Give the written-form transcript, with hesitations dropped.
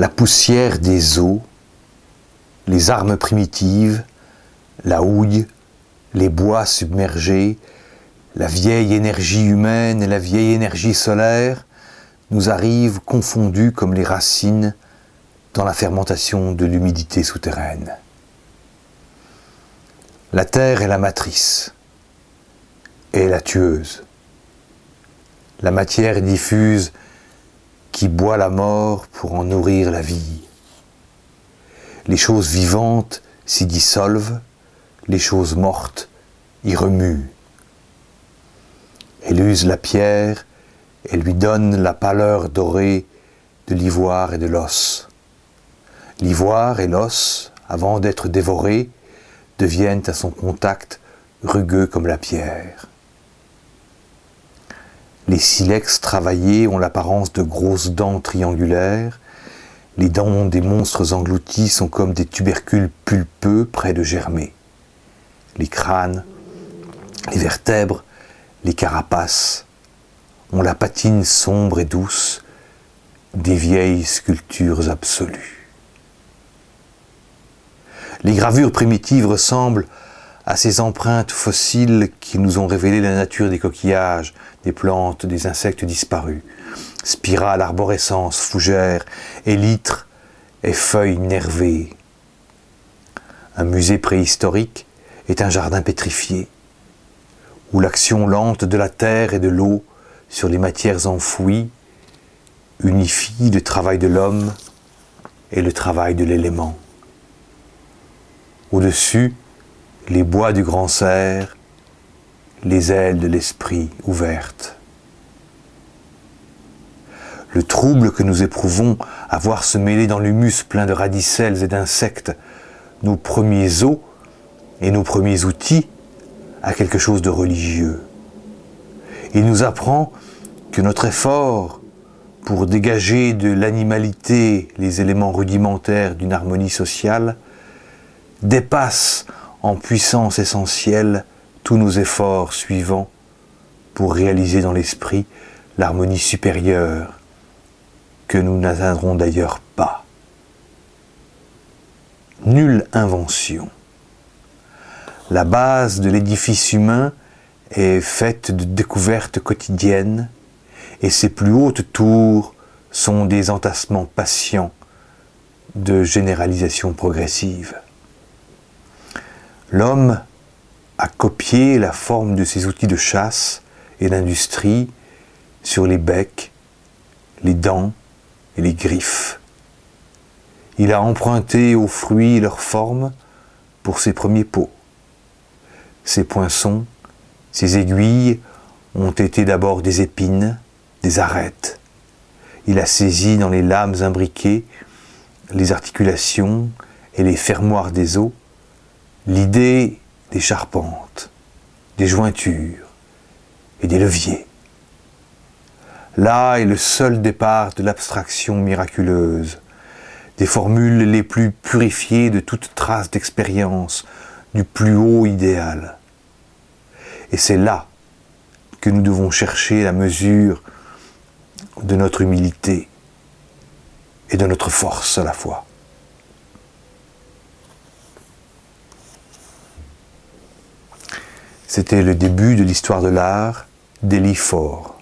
la poussière des eaux, les armes primitives, la houille, les bois submergés, la vieille énergie humaine et la vieille énergie solaire nous arrivent confondus comme les racines dans la fermentation de l'humidité souterraine. La terre est la matrice et la tueuse. La matière diffuse qui boit la mort pour en nourrir la vie. Les choses vivantes s'y dissolvent, les choses mortes y remuent. Elle use la pierre et lui donne la pâleur dorée de l'ivoire et de l'os. L'ivoire et l'os, avant d'être dévorés, deviennent à son contact rugueux comme la pierre. Les silex travaillés ont l'apparence de grosses dents triangulaires. Les dents des monstres engloutis sont comme des tubercules pulpeux près de germer. Les crânes, les vertèbres, les carapaces ont la patine sombre et douce des vieilles sculptures absolues. Les gravures primitives ressemblent à ces empreintes fossiles qui nous ont révélé la nature des coquillages, des plantes, des insectes disparus. Spirales, arborescences, fougères, élytres et feuilles nervées. Un musée préhistorique est un jardin pétrifié, où l'action lente de la terre et de l'eau sur les matières enfouies unifie le travail de l'homme et le travail de l'élément. Au-dessus, les bois du grand cerf, les ailes de l'esprit ouvertes. Le trouble que nous éprouvons à voir se mêler dans l'humus plein de radicelles et d'insectes nos premiers os et nos premiers outils a quelque chose de religieux. Il nous apprend que notre effort pour dégager de l'animalité les éléments rudimentaires d'une harmonie sociale dépasse en puissance essentielle tous nos efforts suivants pour réaliser dans l'esprit l'harmonie supérieure que nous n'atteindrons d'ailleurs pas. Nulle invention. La base de l'édifice humain est faite de découvertes quotidiennes et ses plus hautes tours sont des entassements patients de généralisation progressive. L'homme a copié la forme de ses outils de chasse et d'industrie sur les becs, les dents et les griffes. Il a emprunté aux fruits leur forme pour ses premiers pots. Ses poinçons, ses aiguilles ont été d'abord des épines, des arêtes. Il a saisi dans les lames imbriquées les articulations et les fermoirs des os, l'idée des charpentes, des jointures et des leviers. Là est le seul départ de l'abstraction miraculeuse, des formules les plus purifiées de toute trace d'expérience, du plus haut idéal. Et c'est là que nous devons chercher la mesure de notre humilité et de notre force à la fois. C'était le début de l'histoire de l'art d'Élie Faure.